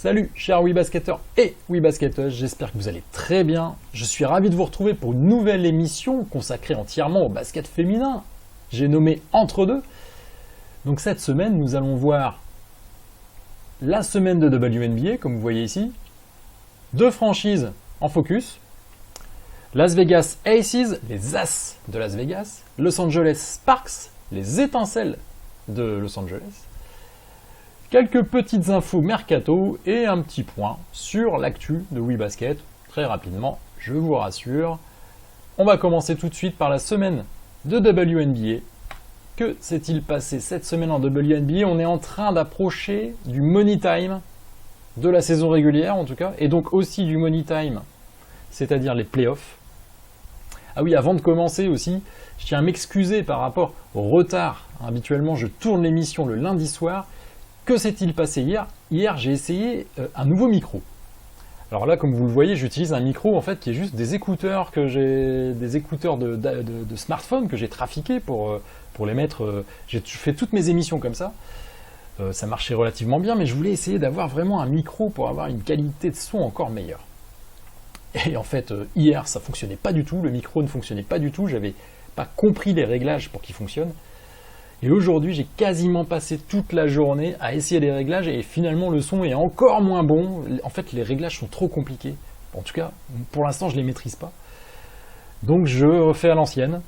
Salut chers WeBasketteurs et WeBasketteuses, j'espère que vous allez très bien. Je suis ravi de vous retrouver pour une nouvelle émission consacrée entièrement au basket féminin. J'ai nommé Entre deux. Donc cette semaine, nous allons voir la semaine de WNBA, comme vous voyez ici. Deux franchises en focus. Las Vegas Aces, les As de Las Vegas. Los Angeles Sparks, les étincelles de Los Angeles. Quelques petites infos mercato et un petit point sur l'actu de WeBasket. Très rapidement, je vous rassure. On va commencer tout de suite par la semaine de WNBA. Que s'est-il passé cette semaine en WNBA? On est en train d'approcher du Money Time de la saison régulière en tout cas, et donc aussi du Money Time, c'est-à-dire les playoffs. Ah oui, avant de commencer aussi, je tiens à m'excuser par rapport au retard. Habituellement, je tourne l'émission le lundi soir. Que s'est-il passé hier? Hier, j'ai essayé un nouveau micro. Alors là, comme vous le voyez, j'utilise un micro en fait qui est juste des écouteurs de smartphone que j'ai trafiqués pour les mettre. J'ai fait toutes mes émissions comme ça. Ça marchait relativement bien, mais je voulais essayer d'avoir vraiment un micro pour avoir une qualité de son encore meilleure. Et en fait, hier, ça fonctionnait pas du tout. Le micro ne fonctionnait pas du tout. J'avais pas compris les réglages pour qu'il fonctionne. Et aujourd'hui, j'ai quasiment passé toute la journée à essayer les réglages et finalement le son est encore moins bon. En fait, les réglages sont trop compliqués. En tout cas, pour l'instant, je ne les maîtrise pas. Donc je refais à l'ancienne.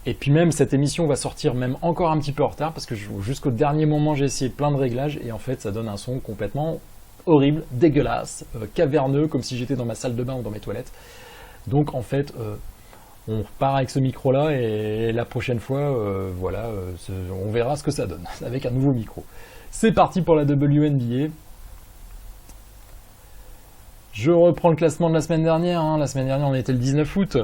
Et puis même, cette émission va sortir même encore un petit peu en retard parce que jusqu'au dernier moment, j'ai essayé plein de réglages et en fait, ça donne un son complètement horrible, dégueulasse, caverneux, comme si j'étais dans ma salle de bain ou dans mes toilettes. Donc en fait... on repart avec ce micro-là et la prochaine fois, on verra ce que ça donne avec un nouveau micro. C'est parti pour la WNBA. Je reprends le classement de la semaine dernière. La semaine dernière, on était le 19 août.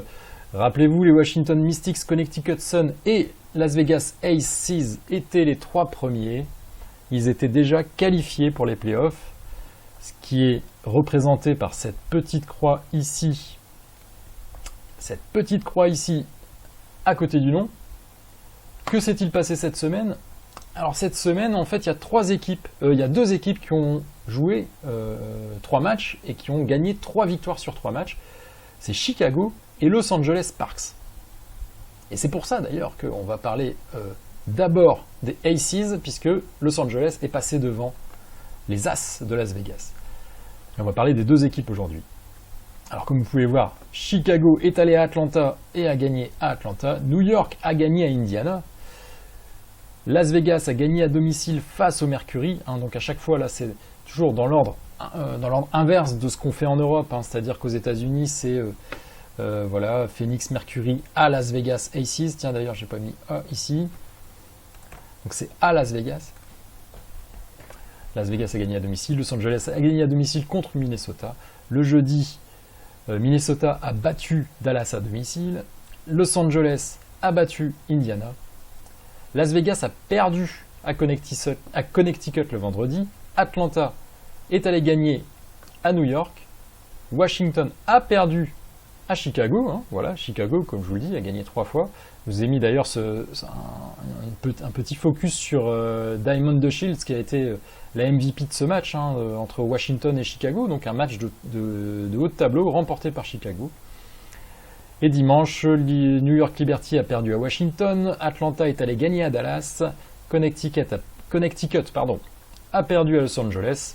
Rappelez-vous, les Washington Mystics, Connecticut Sun et Las Vegas Aces étaient les trois premiers. Ils étaient déjà qualifiés pour les playoffs, ce qui est représenté par cette petite croix ici. Cette petite croix ici, à côté du nom. Que s'est-il passé cette semaine? Alors cette semaine, en fait, il y a deux équipes qui ont joué 3 matchs et qui ont gagné 3 victoires sur 3 matchs. C'est Chicago et Los Angeles Sparks. Et c'est pour ça d'ailleurs qu'on va parler d'abord des Aces, puisque Los Angeles est passé devant les As de Las Vegas. Et on va parler des deux équipes aujourd'hui. Alors comme vous pouvez voir, Chicago est allé à Atlanta et a gagné à Atlanta. New York a gagné à Indiana. Las Vegas a gagné à domicile face au Mercury. Donc à chaque fois, là, c'est toujours dans l'ordre inverse de ce qu'on fait en Europe. C'est-à-dire qu'aux États-Unis, c'est Phoenix Mercury à Las Vegas Aces. Tiens, d'ailleurs, j'ai pas mis A ici. Donc c'est à Las Vegas. Las Vegas a gagné à domicile. Los Angeles a gagné à domicile contre Minnesota. Le jeudi, Minnesota a battu Dallas à domicile. Los Angeles a battu Indiana. Las Vegas a perdu à Connecticut le vendredi. Atlanta est allé gagner à New York. Washington a perdu à Chicago. Chicago, comme je vous le dis, a gagné 3 fois. Je vous ai mis d'ailleurs un petit focus sur Diamond DeShields qui a été la MVP de ce match entre Washington et Chicago, donc un match de haut de tableau remporté par Chicago. Et dimanche, New York Liberty a perdu à Washington, Atlanta est allé gagner à Dallas, Connecticut a perdu à Los Angeles,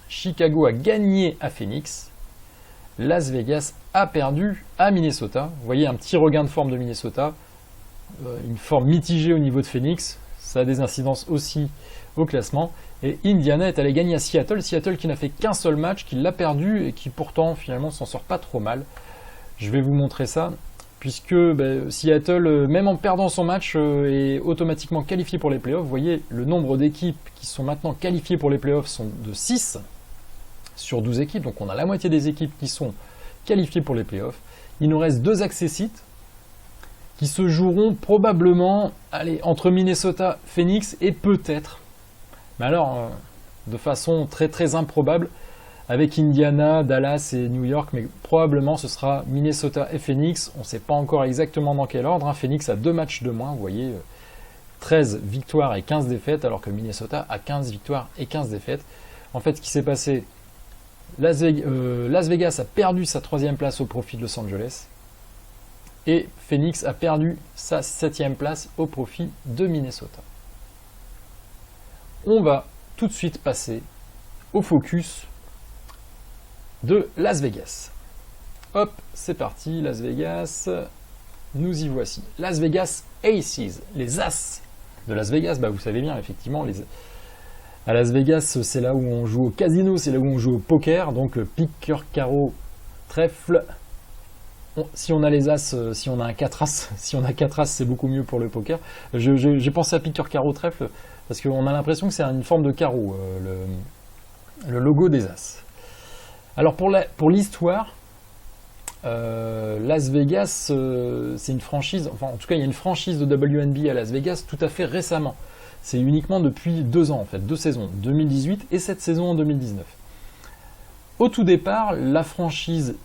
Chicago a gagné à Phoenix, Las Vegas a perdu à Minnesota. Vous voyez un petit regain de forme de Minnesota, une forme mitigée au niveau de Phoenix, ça a des incidences aussi au classement. Et Indiana est allé gagner à Seattle. Seattle qui n'a fait qu'un seul match, qui l'a perdu et qui pourtant finalement s'en sort pas trop mal. Je vais vous montrer ça, puisque Seattle, même en perdant son match, est automatiquement qualifié pour les playoffs. Vous voyez, le nombre d'équipes qui sont maintenant qualifiées pour les playoffs sont de 6 sur 12 équipes. Donc on a la moitié des équipes qui sont qualifiées pour les playoffs. Il nous reste 2 accessites qui se joueront probablement entre Minnesota, Phoenix et peut-être, mais alors de façon très très improbable, avec Indiana, Dallas et New York, mais probablement ce sera Minnesota et Phoenix. On ne sait pas encore exactement dans quel ordre. Phoenix a 2 matchs de moins, vous voyez, 13 victoires et 15 défaites, alors que Minnesota a 15 victoires et 15 défaites. En fait, ce qui s'est passé, Las Vegas a perdu sa 3e place au profit de Los Angeles. Et Phoenix a perdu sa 7e place au profit de Minnesota. On va tout de suite passer au focus de Las Vegas. Hop, c'est parti, Las Vegas, nous y voici. Las Vegas Aces, les As de Las Vegas, bah vous savez bien, effectivement, à Las Vegas, c'est là où on joue au casino, c'est là où on joue au poker, donc pique, cœur, carreau, trèfle. Si on a les As, si on a un 4 As, si on a 4 As, c'est beaucoup mieux pour le poker. J'ai pensé à pique, cœur, carreau, trèfle, parce qu'on a l'impression que c'est une forme de carreau, le logo des As. Alors pour l'histoire, Las Vegas, c'est une franchise, enfin en tout cas il y a une franchise de WNBA à Las Vegas tout à fait récemment. C'est uniquement depuis 2 ans en fait, 2 saisons, 2018 et cette saison en 2019. Au tout départ, la franchise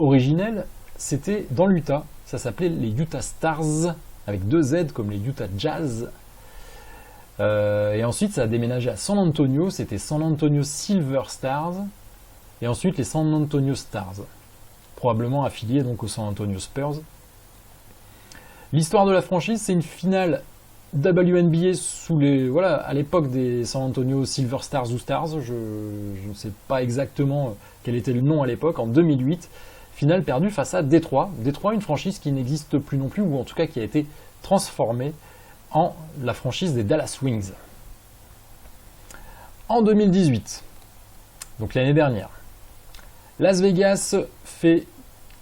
originelle, c'était dans l'Utah, ça s'appelait les Utah Stars, avec 2 Z comme les Utah Jazz. Et ensuite ça a déménagé à San Antonio, c'était San Antonio Silver Stars, et ensuite les San Antonio Stars, probablement affiliés donc aux San Antonio Spurs. L'histoire de la franchise, c'est une finale WNBA à l'époque des San Antonio Silver Stars ou Stars, je ne sais pas exactement quel était le nom à l'époque, en 2008, finale perdue face à Détroit. Détroit, une franchise qui n'existe plus non plus, ou en tout cas qui a été transformée en la franchise des Dallas Wings. En 2018, donc l'année dernière, Las Vegas fait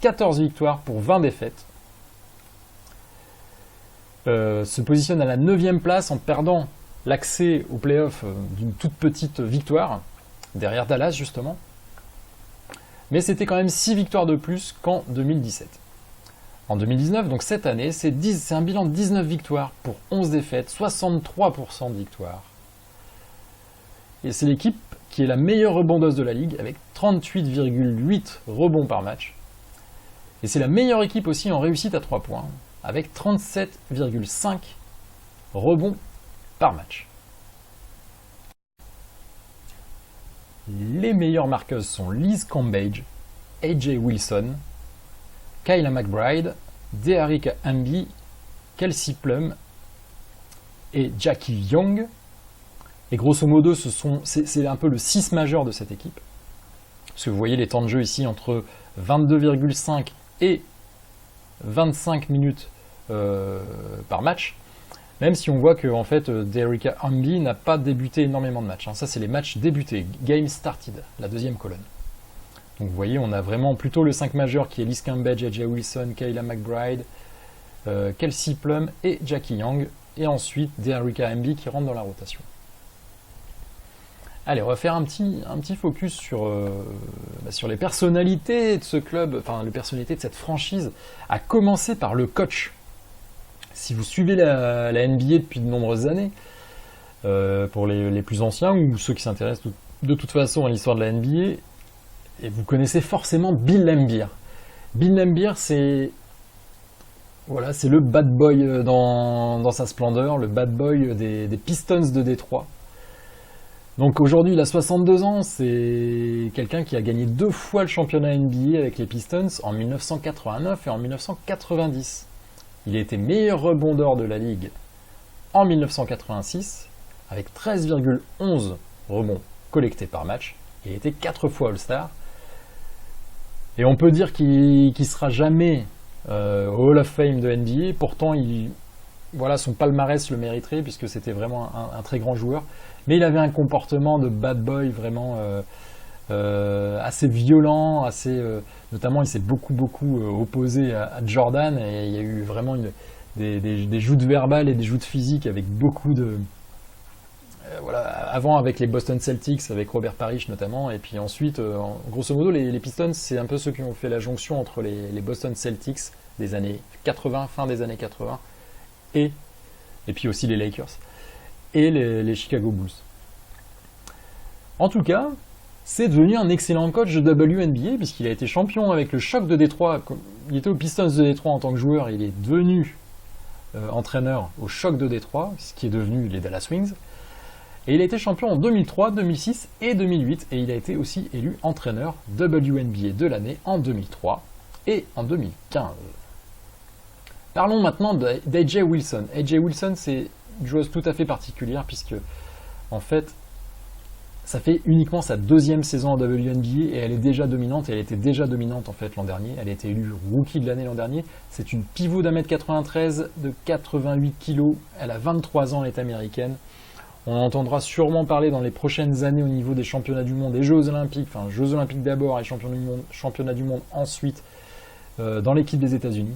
14 victoires pour 20 défaites. Se positionne à la 9e place en perdant l'accès aux playoffs d'une toute petite victoire, derrière Dallas justement. Mais c'était quand même 6 victoires de plus qu'en 2017. En 2019, donc cette année, c'est un bilan de 19 victoires pour 11 défaites, 63% de victoires. Et c'est l'équipe qui est la meilleure rebondeuse de la ligue, avec 38,8 rebonds par match. Et c'est la meilleure équipe aussi en réussite à 3 points, avec 37,5 rebonds par match. Les meilleures marqueuses sont Liz Cambage, AJ Wilson, Kayla McBride, Dearica Hamby, Kelsey Plum et Jackie Young. Et grosso modo, c'est un peu le 6 majeur de cette équipe. Parce que vous voyez les temps de jeu ici entre 22,5 et 25 minutes par match. Même si on voit que en fait, Dearica Hamby n'a pas débuté énormément de matchs. Ça, c'est les matchs débutés, Game Started, la 2e colonne. Donc vous voyez, on a vraiment plutôt le 5 majeur qui est Liz Cambage, AJ Wilson, Kayla McBride, Kelsey Plum et Jackie Young. Et ensuite, Dearica Hamby qui rentre dans la rotation. Allez, on va faire un petit focus sur les personnalités de ce club, enfin les personnalités de cette franchise, à commencer par le coach. Si vous suivez la NBA depuis de nombreuses années, pour les plus anciens ou ceux qui s'intéressent de toute façon à l'histoire de la NBA, et vous connaissez forcément Bill Laimbeer. Bill Laimbeer, c'est le bad boy dans sa splendeur, le bad boy des Pistons de Détroit. Donc aujourd'hui, il a 62 ans, c'est quelqu'un qui a gagné 2 fois le championnat NBA avec les Pistons en 1989 et en 1990. Il a été meilleur rebondeur de la ligue en 1986 avec 13,11 rebonds collectés par match. Il a été 4 fois All-Star. Et on peut dire qu'il ne sera jamais au Hall of Fame de NBA. Pourtant, son palmarès le mériterait puisque c'était vraiment un très grand joueur. Mais il avait un comportement de bad boy vraiment assez violent, notamment il s'est beaucoup opposé à Jordan et il y a eu vraiment des joutes verbales et des joutes physiques avec beaucoup de... avant avec les Boston Celtics, avec Robert Parrish notamment, et puis ensuite, grosso modo, les Pistons, c'est un peu ceux qui ont fait la jonction entre les Boston Celtics des années 80, fin des années 80, et puis aussi les Lakers. Et les Chicago Bulls. En tout cas, c'est devenu un excellent coach de WNBA puisqu'il a été champion avec le Choc de Détroit. Il était aux Pistons de Détroit en tant que joueur, il est devenu entraîneur au Choc de Détroit, ce qui est devenu les Dallas Wings. Et il a été champion en 2003, 2006 et 2008. Et il a été aussi élu entraîneur WNBA de l'année en 2003 et en 2015. Parlons maintenant d'AJ Wilson. AJ Wilson, c'est une joueuse tout à fait particulière puisque, en fait, ça fait uniquement sa deuxième saison en WNBA et elle est déjà dominante. Et elle était déjà dominante en fait l'an dernier. Elle a été élue rookie de l'année l'an dernier. C'est une pivot d'1m93 de 88 kg. Elle a 23 ans, elle est américaine. On en entendra sûrement parler dans les prochaines années au niveau des championnats du monde, des Jeux Olympiques, enfin Jeux Olympiques d'abord et championnats du monde ensuite dans l'équipe des États-Unis.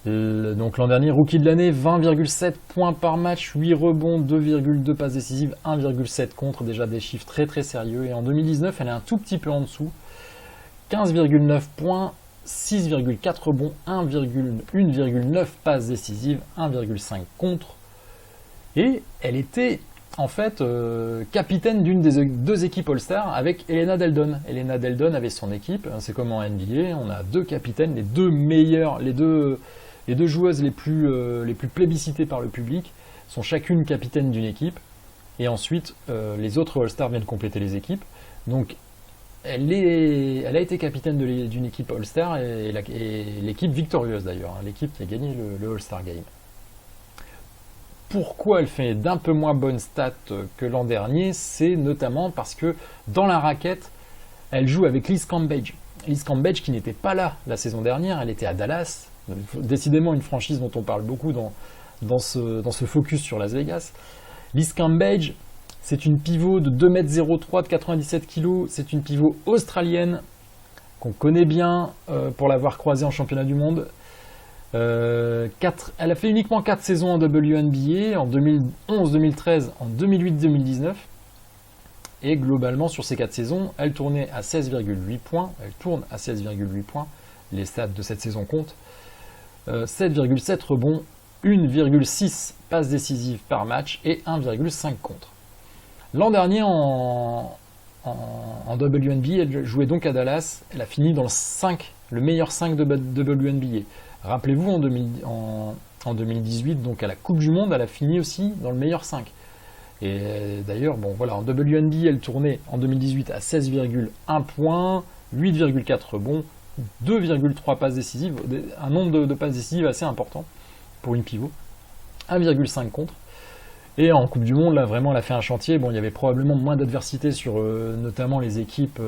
Donc l'an dernier, rookie de l'année, 20,7 points par match, 8 rebonds, 2,2 passes décisives, 1,7 contre, déjà des chiffres très très sérieux. Et en 2019, elle est un tout petit peu en dessous, 15,9 points, 6,4 rebonds, 1,9 passes décisives, 1,5 contre. Et elle était en fait capitaine d'une des deux équipes All-Star avec Elena Delle Donne. Elena Delle Donne avait son équipe, c'est comme en NBA, on a deux capitaines, les deux meilleurs, les deux joueuses les plus plébiscitées par le public sont chacune capitaine d'une équipe. Et ensuite, les autres All-Stars viennent compléter les équipes. Donc, elle a été capitaine d'une équipe All-Star et l'équipe victorieuse d'ailleurs, hein, l'équipe qui a gagné le All-Star Game. Pourquoi elle fait d'un peu moins bonnes stats que l'an dernier? C'est notamment parce que dans la raquette, elle joue avec Liz Cambage. Liz Cambage qui n'était pas là la saison dernière, elle était à Dallas. Décidément une franchise dont on parle beaucoup dans ce focus sur Las Vegas. Liz Cambage, c'est une pivot de 2m03 de 97 kg. C'est une pivot australienne qu'on connaît bien pour l'avoir croisée en championnat du monde. Elle a fait uniquement 4 saisons en WNBA, en 2011, 2013, en 2008, 2019. Et globalement, sur ces 4 saisons, elle tournait à 16,8 points. Elle tourne à 16,8 points. Les stats de cette saison comptent. 7,7 rebonds, 1,6 passes décisives par match et 1,5 contre. L'an dernier, en WNBA, elle jouait donc à Dallas. Elle a fini dans le meilleur 5 de WNBA. Rappelez-vous, en 2018, donc à la Coupe du Monde, elle a fini aussi dans le meilleur 5. Et d'ailleurs, bon voilà, en WNBA, elle tournait en 2018 à 16,1 points, 8,4 rebonds, 2,3 passes décisives, un nombre de passes décisives assez important pour une pivot, 1,5 contre. Et en Coupe du Monde, là, vraiment, elle a fait un chantier. Bon, il y avait probablement moins d'adversité sur notamment les équipes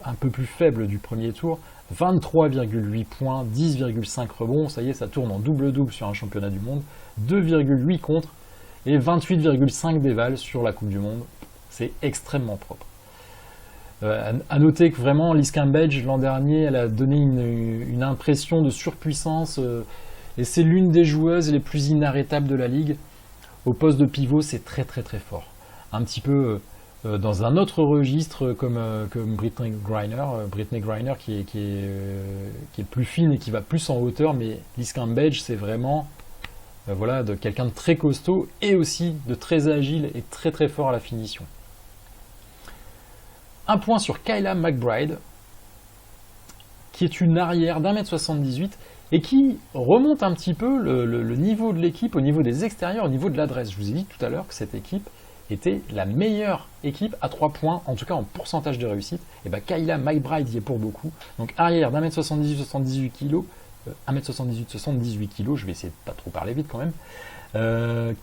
un peu plus faibles du premier tour. 23,8 points, 10,5 rebonds, ça y est, ça tourne en double-double sur un championnat du monde, 2,8 contre et 28,5 dévals sur la Coupe du Monde. C'est extrêmement propre. À noter que vraiment, Liz Cambage, l'an dernier, elle a donné une impression de surpuissance et c'est l'une des joueuses les plus inarrêtables de la ligue. Au poste de pivot, c'est très très très fort. Un petit peu dans un autre registre comme Brittney Griner qui est plus fine et qui va plus en hauteur, mais Liz Cambage c'est vraiment voilà, de quelqu'un de très costaud et aussi de très agile et très très fort à la finition. Un point sur Kyla McBride, qui est une arrière d'1m78 et qui remonte un petit peu le niveau de l'équipe au niveau des extérieurs, au niveau de l'adresse. Je vous ai dit tout à l'heure que cette équipe était la meilleure équipe à 3 points, en tout cas en pourcentage de réussite. Et bien Kyla McBride y est pour beaucoup. Donc arrière d'1m78, 78 kg, 1m78, 78 kg, je vais essayer de pas trop parler vite quand même.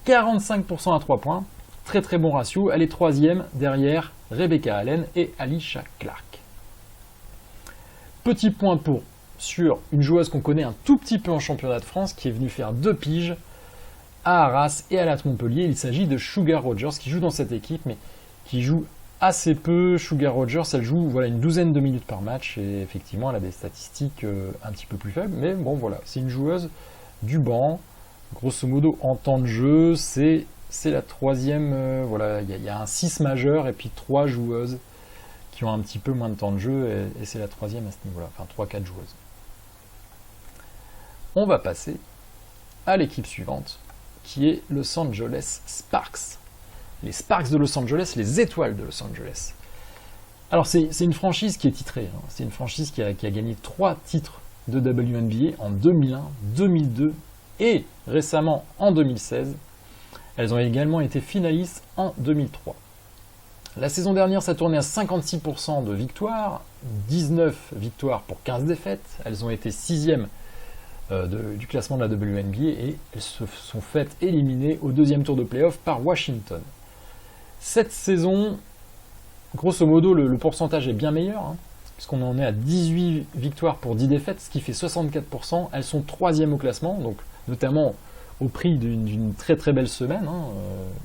45% à 3 points, très très bon ratio. Elle est troisième derrière Rebecca Allen et Alicia Clark. Petit point sur une joueuse qu'on connaît un tout petit peu en championnat de France, qui est venue faire 2 piges à Arras et à l'AT Montpellier. Il s'agit de Sugar Rogers qui joue dans cette équipe, mais qui joue assez peu. Sugar Rogers, elle joue voilà, une douzaine de minutes par match et effectivement elle a des statistiques un petit peu plus faibles, mais bon voilà, c'est une joueuse du banc. Grosso modo en temps de jeu, c'est la troisième, voilà, il y a un 6 majeur et puis 3 joueuses qui ont un petit peu moins de temps de jeu et c'est la troisième à ce niveau-là, enfin 3-4 joueuses. On va passer à l'équipe suivante, qui est Los Angeles Sparks. Les Sparks de Los Angeles, les étoiles de Los Angeles. Alors c'est une franchise qui est titrée, hein. C'est une franchise qui a gagné 3 titres de WNBA en 2001, 2002 et récemment en 2016. Elles ont également été finalistes en 2003. La saison dernière, ça tournait à 56% de victoires, 19 victoires pour 15 défaites. Elles ont été 6e du classement de la WNBA et elles se sont faites éliminer au deuxième tour de play-off par Washington. Cette saison, grosso modo, le pourcentage est bien meilleur, puisqu'on en est à 18 victoires pour 10 défaites, ce qui fait 64%. Elles sont 3e au classement, donc notamment au prix d'une très très belle semaine,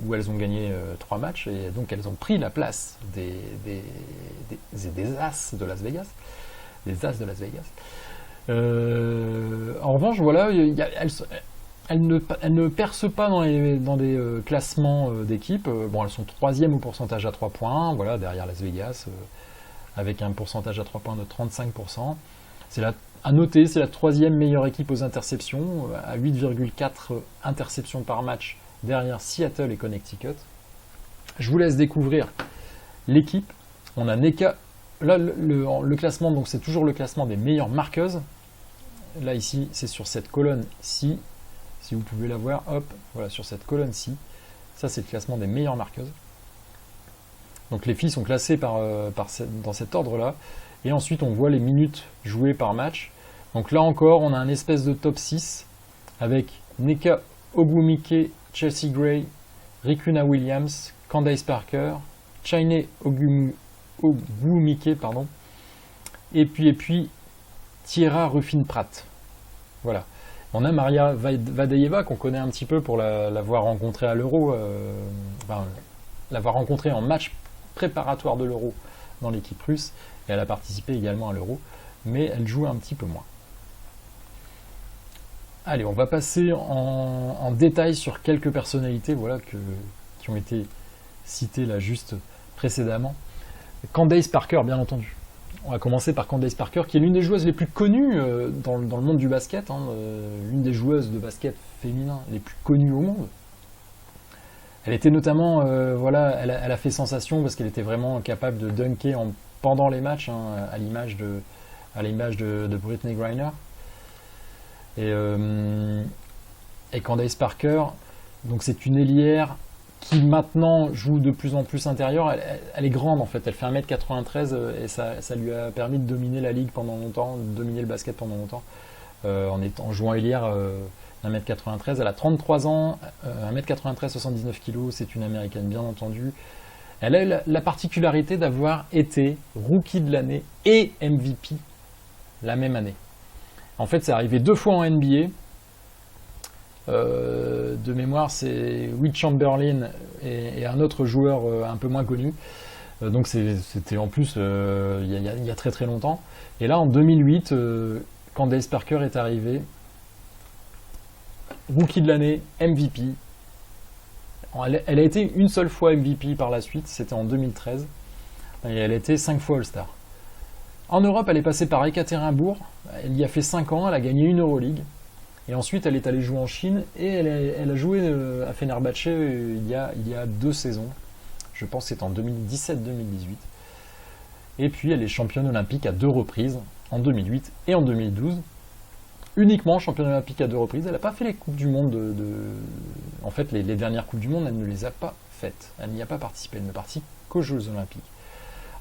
où elles ont gagné 3 matchs, et donc elles ont pris la place des As de Las Vegas. Des As de Las Vegas. En revanche, voilà, elles ne percent pas dans des classements d'équipe. Bon, elles sont 3e au pourcentage à 3 points, voilà, derrière Las Vegas, avec un pourcentage à 3 points de 35%. À noter, c'est la 3e meilleure équipe aux interceptions, à 8,4 interceptions par match, derrière Seattle et Connecticut. Je vous laisse découvrir l'équipe. On a Nneka. Là, le classement, donc c'est toujours le classement des meilleures marqueuses. Là, ici, c'est sur cette colonne-ci. Si vous pouvez la voir, hop, voilà, sur cette colonne-ci. Ça, c'est le classement des meilleures marqueuses. Donc les filles sont classées dans cet ordre-là. Et ensuite, on voit les minutes jouées par match. Donc là encore, on a un espèce de top 6 avec Nneka Ogwumike, Chelsea Gray, Ricuna Williams, Candace Parker, Chaine Ogwumike, et puis Tierra Ruffin-Pratt. Voilà. On a Maria Vadeyeva qu'on connaît un petit peu pour l'avoir rencontrée à l'Euro, l'avoir rencontrée en match préparatoire de l'Euro dans l'équipe russe, et elle a participé également à l'Euro, mais elle joue un petit peu moins. Allez, on va passer en détail sur quelques personnalités, voilà, qui ont été citées là juste précédemment. Candace Parker, bien entendu. On va commencer par Candace Parker, qui est l'une des joueuses les plus connues dans le monde du basket, l'une des joueuses de basket féminin les plus connues au monde. Elle était notamment, elle a fait sensation parce qu'elle était vraiment capable de dunker pendant les matchs, à l'image de Brittney Griner. Et Candace Parker, donc c'est une ailière qui maintenant joue de plus en plus intérieure. Elle est grande en fait, elle fait 1m93 et ça lui a permis de dominer la ligue pendant longtemps, de dominer le basket pendant longtemps, en jouant ailière 1m93. Elle a 33 ans, 1m93, 79 kg, c'est une américaine bien entendu. Elle a la particularité d'avoir été rookie de l'année et MVP la même année. En fait, c'est arrivé 2 fois en NBA. De mémoire, c'est Will Chamberlain et un autre joueur un peu moins connu. Donc c'était en plus il y a très très longtemps. Et là, en 2008, Candace Parker est arrivée. Rookie de l'année, MVP. Elle a été une seule fois MVP par la suite, c'était en 2013. Et elle a été 5 fois All-Star. En Europe, elle est passée par Ekaterinbourg, elle y a fait 5 ans, elle a gagné une Euroleague, et ensuite elle est allée jouer en Chine, et elle a joué à Fenerbahçe il y a 2 saisons, je pense que c'est en 2017-2018, et puis elle est championne olympique à 2 reprises, en 2008 et en 2012, uniquement championne olympique à 2 reprises, elle n'a pas fait les Coupes du Monde, en fait les dernières Coupes du Monde, elle ne les a pas faites, elle n'y a pas participé, elle ne participe qu'aux Jeux Olympiques.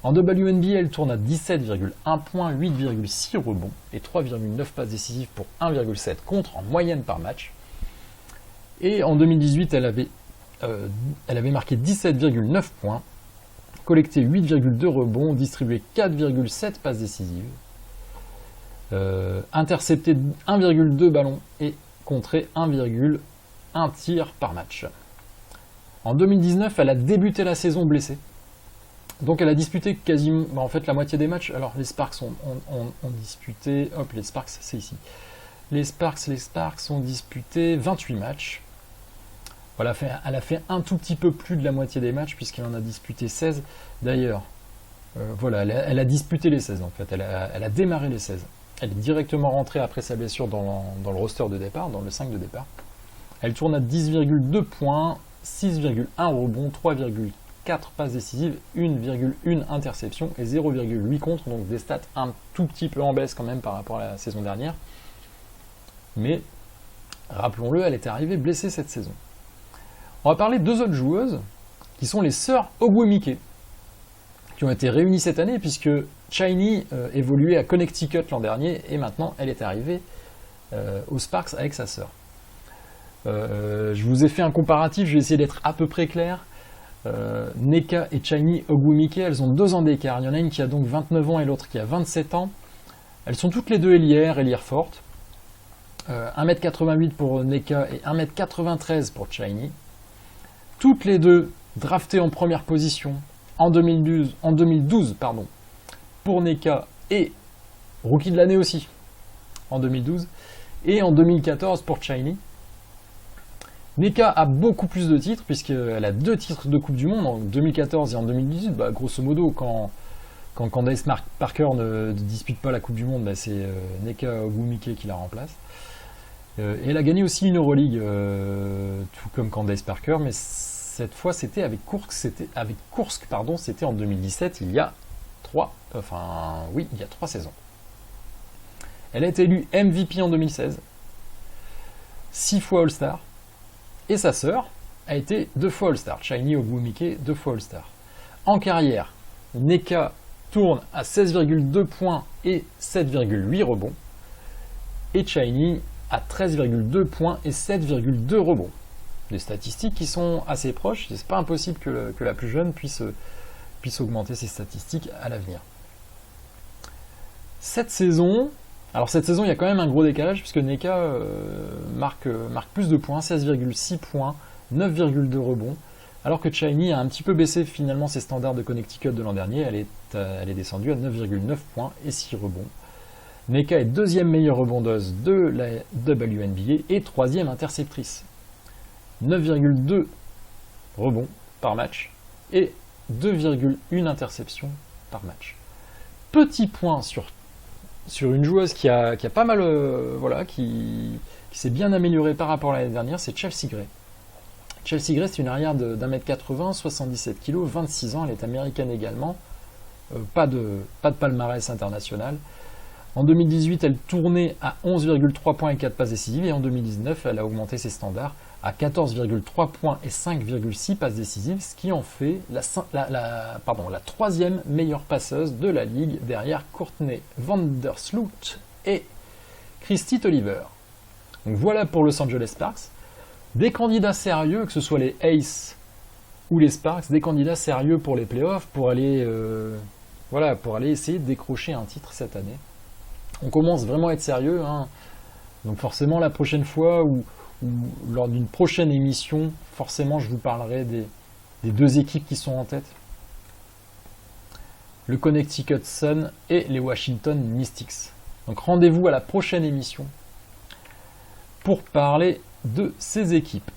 En WNBA, elle tourne à 17,1 points, 8,6 rebonds et 3,9 passes décisives pour 1,7 contre en moyenne par match. Et en 2018, elle avait marqué 17,9 points, collecté 8,2 rebonds, distribué 4,7 passes décisives, intercepté 1,2 ballons et contré 1,1 tir par match. En 2019, elle a débuté la saison blessée. Donc elle a disputé quasiment, la moitié des matchs. Alors les Sparks ont disputé, les Sparks c'est ici. Les Sparks ont disputé 28 matchs. Voilà, elle a fait un tout petit peu plus de la moitié des matchs puisqu'elle en a disputé 16. D'ailleurs, elle a disputé les 16 en fait. Elle a démarré les 16. Elle est directement rentrée après sa blessure dans le roster de départ, dans le 5 de départ. Elle tourne à 10,2 points, 6,1 rebonds, 3,4 passes décisives, 1,1 interception et 0,8 contre, donc des stats un tout petit peu en baisse quand même par rapport à la saison dernière. Mais, rappelons-le, elle était arrivée blessée cette saison. On va parler de 2 autres joueuses, qui sont les sœurs Ogwumike, qui ont été réunies cette année, puisque Shiny évoluait à Connecticut l'an dernier, et maintenant elle est arrivée aux Sparks avec sa sœur. Je vous ai fait un comparatif, je vais essayer d'être à peu près clair. Nneka et Shiny Ogwumike, elles ont 2 ans d'écart. Il y en a une qui a donc 29 ans et l'autre qui a 27 ans. Elles sont toutes les deux ailières fortes. 1m88 pour Nneka et 1m93 pour Shiny. Toutes les deux draftées en première position en 2012 pour Nneka et rookie de l'année aussi en 2012 et en 2014 pour Shiny. Nneka a beaucoup plus de titres puisqu'elle a 2 titres de Coupe du Monde en 2014 et en 2018. Grosso modo, quand Candace Parker ne dispute pas la Coupe du Monde, c'est Nneka Ogwumike qui la remplace. Et elle a gagné aussi une Euroleague, tout comme Candace Parker, mais cette fois c'était avec Kursk, c'était en 2017, il y a 3 saisons. Elle a été élue MVP en 2016, 6 fois All-Star, et sa sœur a été 2 fois All-Star, Shiny Ogwumike 2 fois All-Star. En carrière, Nneka tourne à 16,2 points et 7,8 rebonds, et Shiny à 13,2 points et 7,2 rebonds. Des statistiques qui sont assez proches, c'est pas impossible que la plus jeune puisse augmenter ses statistiques à l'avenir. Cette saison, il y a quand même un gros décalage, puisque Nneka marque plus de points, 16,6 points, 9,2 rebonds, alors que Shiny a un petit peu baissé finalement ses standards de Connecticut de l'an dernier, elle est descendue à 9,9 points et 6 rebonds. Nneka est 2e meilleure rebondeuse de la WNBA et 3e interceptrice. 9,2 rebonds par match et 2,1 interceptions par match. Petit point sur une joueuse qui a pas mal, qui s'est bien améliorée par rapport à l'année dernière, c'est Chelsea Gray. Chelsea Gray, c'est une arrière d'1m80, 77 kg, 26 ans, elle est américaine également, pas de palmarès international. En 2018, elle tournait à 11,3 points et 4 passes décisives, et en 2019, elle a augmenté ses standards à 14,3 points et 5,6 passes décisives, ce qui en fait la 3e meilleure passeuse de la ligue, derrière Courtney Vandersloot et Kristi Toliver. Donc voilà pour Los Angeles Sparks. Des candidats sérieux, que ce soit les Aces ou les Sparks, des candidats sérieux pour les playoffs, pour aller essayer de décrocher un titre cette année. On commence vraiment à être sérieux, hein. Donc forcément la prochaine fois ou lors d'une prochaine émission, forcément je vous parlerai des 2 équipes qui sont en tête. Le Connecticut Sun et les Washington Mystics. Donc rendez-vous à la prochaine émission pour parler de ces équipes.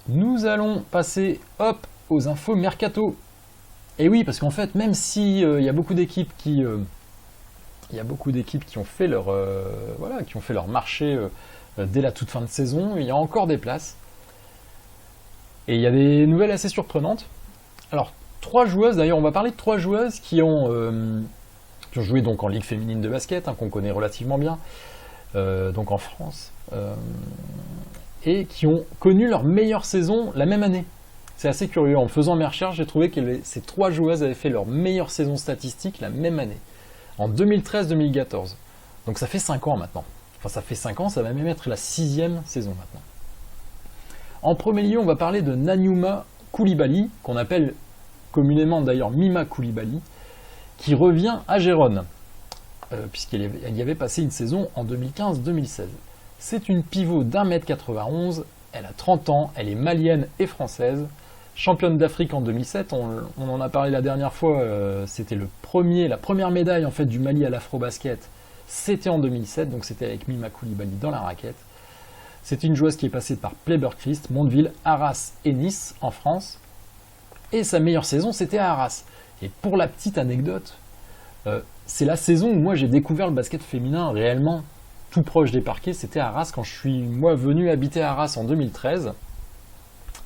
Nous allons passer aux infos mercato. Et oui, parce qu'en fait, même si il y a beaucoup d'équipes qui ont fait leur marché dès la toute fin de saison, il y a encore des places. Et il y a des nouvelles assez surprenantes. Alors, 3 joueuses, d'ailleurs, on va parler de 3 joueuses qui ont joué donc en Ligue féminine de basket, qu'on connaît relativement bien, donc en France, et qui ont connu leur meilleure saison la même année. C'est assez curieux. En faisant mes recherches, j'ai trouvé que ces 3 joueuses avaient fait leur meilleure saison statistique la même année, en 2013-2014. Donc ça fait 5 ans maintenant. Enfin, ça fait 5 ans, ça va même être la 6e saison maintenant. En premier lieu, on va parler de Nanyuma Coulibaly, qu'on appelle communément d'ailleurs Mima Coulibaly, qui revient à Gérone, puisqu'elle y avait passé une saison en 2015-2016. C'est une pivot d'1m91, elle a 30 ans, elle est malienne et française, championne d'Afrique en 2007, on en a parlé la dernière fois, c'était la première médaille en fait du Mali à l'afro-basket, c'était en 2007, donc c'était avec Mima Coulibaly dans la raquette. C'est une joueuse qui est passée par Pleyber-Christ, Mondeville, Arras et Nice en France, et sa meilleure saison c'était à Arras. Et pour la petite anecdote, c'est la saison où moi j'ai découvert le basket féminin réellement tout proche des parquets, c'était à Arras quand je suis venu habiter à Arras en 2013.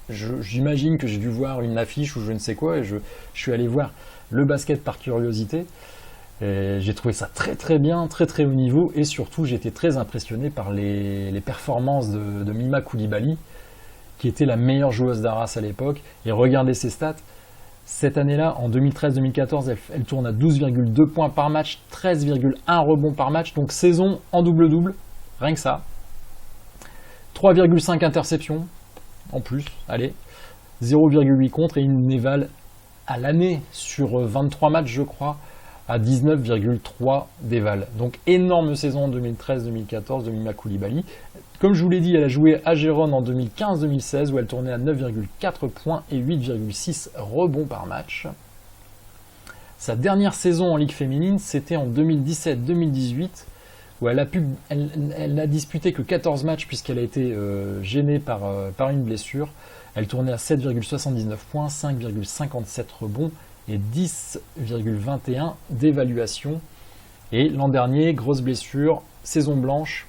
J'imagine que j'ai dû voir une affiche ou je ne sais quoi, et je suis allé voir le basket par curiosité. Et j'ai trouvé ça très très bien, très très haut niveau, et surtout j'étais très impressionné par les performances de Mima Coulibaly, qui était la meilleure joueuse d'Arras à l'époque. Et regardez ses stats. Cette année-là, en 2013-2014, elle tourne à 12,2 points par match, 13,1 rebonds par match. Donc saison en double-double, rien que ça. 3,5 interceptions en plus, allez. 0,8 contre et une éval à l'année sur 23 matchs, je crois, à 19,3 d'éval. Donc énorme saison en 2013-2014 de Mima Coulibaly. Comme je vous l'ai dit, elle a joué à Gérone en 2015-2016 où elle tournait à 9,4 points et 8,6 rebonds par match. Sa dernière saison en Ligue féminine, c'était en 2017-2018 où elle n'a disputé que 14 matchs puisqu'elle a été gênée par une blessure. Elle tournait à 7,79 points, 5,57 rebonds et 10,21 d'évaluation. Et l'an dernier, grosse blessure, saison blanche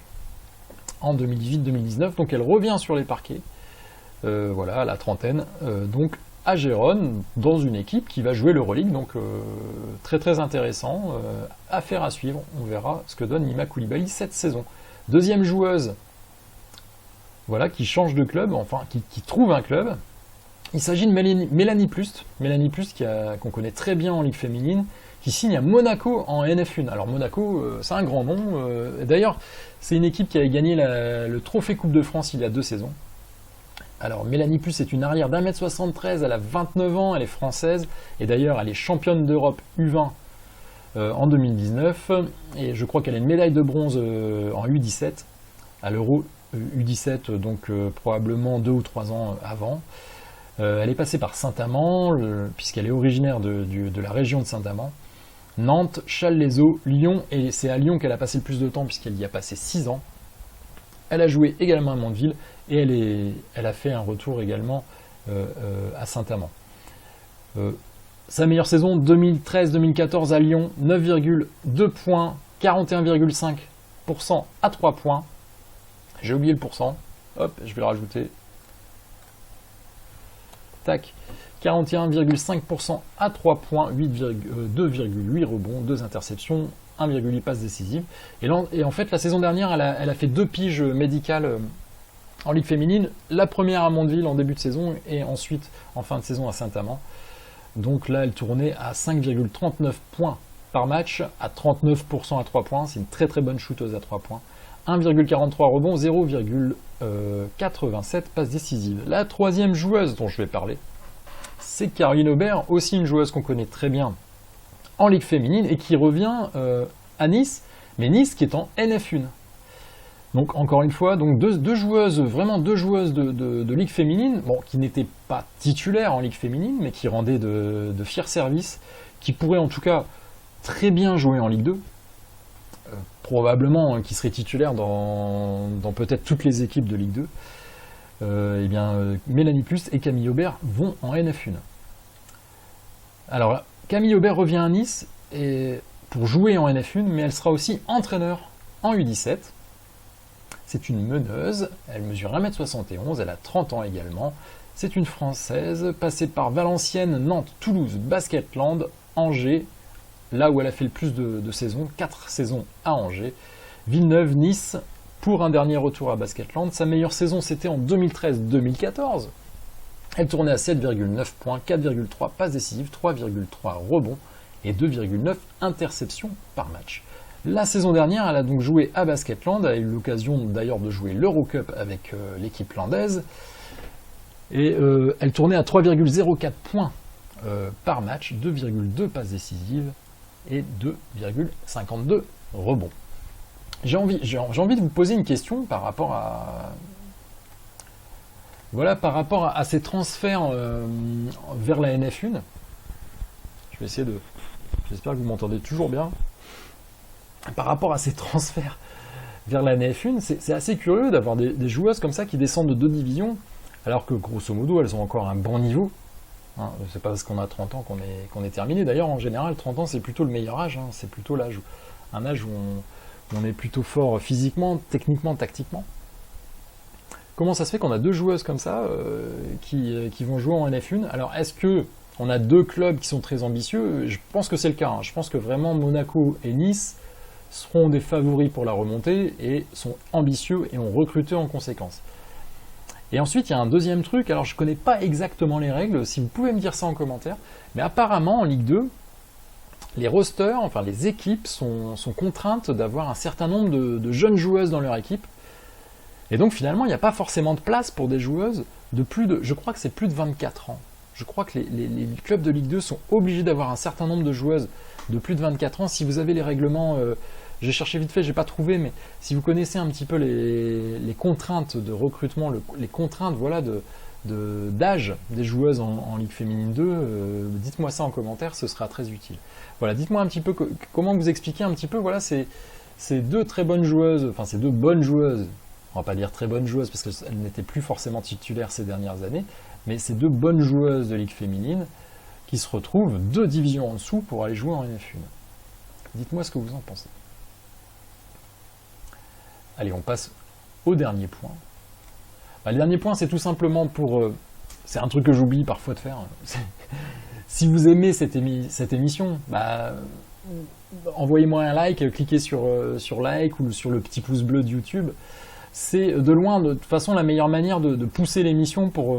en 2018-2019. Donc elle revient sur les parquets, voilà, à la trentaine. Donc à Gérone, dans une équipe qui va jouer l'Euroleague. Donc très très intéressant, affaire à suivre. On verra ce que donne Mima Coulibaly cette saison. Deuxième joueuse, voilà, qui change de club, enfin qui trouve un club. Il s'agit de Mélanie Plust. Mélanie Plust qu'on connaît très bien en Ligue féminine, qui signe à Monaco en NF1. Alors Monaco, c'est un grand nom. D'ailleurs, c'est une équipe qui avait gagné le trophée Coupe de France il y a 2 saisons. Alors Mélanie Plust est une arrière d'1m73, elle a 29 ans, elle est française. Et d'ailleurs, elle est championne d'Europe U20 en 2019. Et je crois qu'elle a une médaille de bronze en U17 à l'Euro U17, donc probablement 2 ou 3 ans avant. Elle est passée par Saint-Amand, puisqu'elle est originaire de la région de Saint-Amand, Nantes, Challes-les-Eaux, Lyon, et c'est à Lyon qu'elle a passé le plus de temps, puisqu'elle y a passé 6 ans. Elle a joué également à Mondeville, et elle a fait un retour également à Saint-Amand. Sa meilleure saison, 2013-2014 à Lyon, 9,2 points, 41,5% à 3 points. J'ai oublié le pourcent, hop, je vais le rajouter. Tac, 41,5% à 3 points, 2,8 rebonds, 2 interceptions, 1,8 passes décisives. Et en fait, la saison dernière, elle a fait 2 piges médicales en Ligue féminine. La première à Mondeville en début de saison et ensuite en fin de saison à Saint-Amand. Donc là, elle tournait à 5,39 points par match, à 39% à 3 points. C'est une très très bonne shooteuse à 3 points. 1,43 rebonds, 0,87 passes décisives. La troisième joueuse dont je vais parler, c'est Caroline Aubert, aussi une joueuse qu'on connaît très bien en Ligue féminine et qui revient à Nice, mais Nice qui est en NF1. Donc encore une fois, donc deux joueuses, vraiment deux joueuses de Ligue féminine, bon, qui n'étaient pas titulaires en Ligue féminine, mais qui rendaient de fiers services, qui pourraient en tout cas très bien jouer en Ligue 2. Probablement qui serait titulaire dans peut-être toutes les équipes de Ligue 2, eh bien, Mélanie Plust et Camille Aubert vont en NF1. Alors, Camille Aubert revient à Nice pour jouer en NF1, mais elle sera aussi entraîneur en U17. C'est une meneuse, elle mesure 1m71, elle a 30 ans également. C'est une Française, passée par Valenciennes, Nantes, Toulouse, Basketland, Angers, là où elle a fait le plus de saisons, 4 saisons à Angers, Villeneuve, Nice, pour un dernier retour à Basketland. Sa meilleure saison, c'était en 2013-2014. Elle tournait à 7,9 points, 4,3 passes décisives, 3,3 rebonds et 2,9 interceptions par match. La saison dernière, elle a donc joué à Basketland, elle a eu l'occasion d'ailleurs de jouer l'Eurocup avec l'équipe landaise, et elle tournait à 3,04 points par match, 2,2 passes décisives et 2,52 rebonds. J'ai envie de vous poser une question par rapport à ces transferts vers la NF1. Je vais essayer j'espère que vous m'entendez toujours bien. Par rapport à ces transferts vers la NF1, c'est assez curieux d'avoir des joueuses comme ça qui descendent de 2 divisions, alors que grosso modo elles ont encore un bon niveau. Hein, c'est pas parce qu'on a 30 ans qu'on est terminé. D'ailleurs, en général, 30 ans, c'est plutôt le meilleur âge. Hein. C'est plutôt un âge où on est plutôt fort physiquement, techniquement, tactiquement. Comment ça se fait qu'on a 2 joueuses comme ça qui vont jouer en NF1 ? Alors, est-ce qu'on a 2 clubs qui sont très ambitieux ? Je pense que c'est le cas. Hein. Je pense que vraiment Monaco et Nice seront des favoris pour la remontée et sont ambitieux et ont recruté en conséquence. Et ensuite, il y a un deuxième truc, alors je ne connais pas exactement les règles, si vous pouvez me dire ça en commentaire, mais apparemment en Ligue 2, les rosters, enfin les équipes sont contraintes d'avoir un certain nombre de jeunes joueuses dans leur équipe. Et donc finalement, il n'y a pas forcément de place pour des joueuses de plus de, je crois que c'est plus de 24 ans. Je crois que les clubs de Ligue 2 sont obligés d'avoir un certain nombre de joueuses de plus de 24 ans. Si vous avez les règlements, j'ai cherché vite fait, j'ai pas trouvé, mais si vous connaissez un petit peu les contraintes de recrutement, les contraintes voilà, d'âge des joueuses en Ligue féminine 2, dites-moi ça en commentaire, ce sera très utile. Voilà, dites-moi un petit peu comment vous expliquer un petit peu, voilà, ces deux très bonnes joueuses, enfin ces deux bonnes joueuses, on va pas dire très bonnes joueuses parce qu'elles n'étaient plus forcément titulaires ces dernières années, mais ces deux bonnes joueuses de Ligue féminine qui se retrouvent 2 divisions en dessous pour aller jouer en NF1. Dites-moi ce que vous en pensez. Allez, on passe au dernier point. Le dernier point, c'est tout simplement pour... c'est un truc que j'oublie parfois de faire. Si vous aimez cette émission, envoyez-moi un like, cliquez sur like ou sur le petit pouce bleu de YouTube. C'est de loin, de toute façon, la meilleure manière de pousser l'émission pour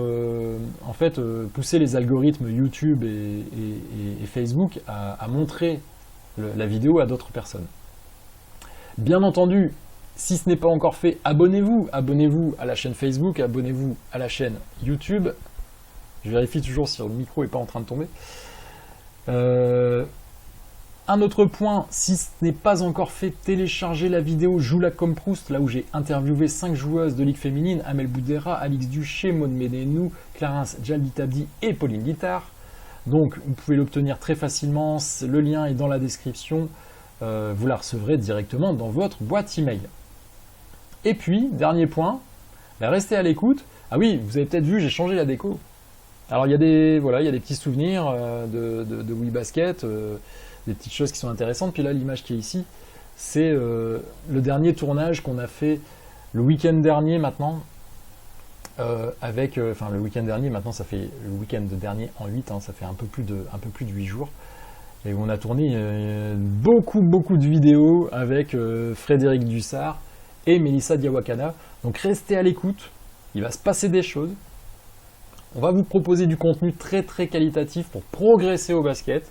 pousser les algorithmes YouTube et Facebook à montrer la vidéo à d'autres personnes. Bien entendu, si ce n'est pas encore fait, abonnez-vous à la chaîne Facebook, abonnez-vous à la chaîne YouTube. Je vérifie toujours si le micro n'est pas en train de tomber. Un autre point, si ce n'est pas encore fait, téléchargez la vidéo Joue-la comme Proust, là où j'ai interviewé 5 joueuses de Ligue féminine, Amel Boudera, Alix Duché, Maud Médenou, Clarence Djalbitabdi et Pauline Guittard. Donc vous pouvez l'obtenir très facilement, le lien est dans la description, vous la recevrez directement dans votre boîte email. Et puis, dernier point, restez à l'écoute. Ah oui, vous avez peut-être vu, j'ai changé la déco. Alors il y a des petits souvenirs de Wii Basket, des petites choses qui sont intéressantes. Puis là, l'image qui est ici, c'est le dernier tournage qu'on a fait le week-end dernier maintenant. Le week-end dernier, maintenant ça fait le week-end dernier en 8, ça fait un peu plus de 8 jours. Et on a tourné beaucoup de vidéos avec Frédéric Dussard et Mélissa Diawakana. Donc restez à l'écoute, il va se passer des choses. On va vous proposer du contenu très qualitatif pour progresser au basket.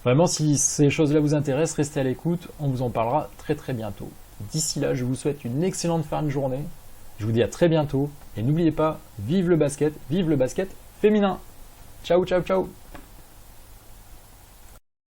Vraiment, si ces choses-là vous intéressent, restez à l'écoute, on vous en parlera très bientôt. D'ici là, je vous souhaite une excellente fin de journée. Je vous dis à très bientôt. Et n'oubliez pas, vive le basket féminin. Ciao.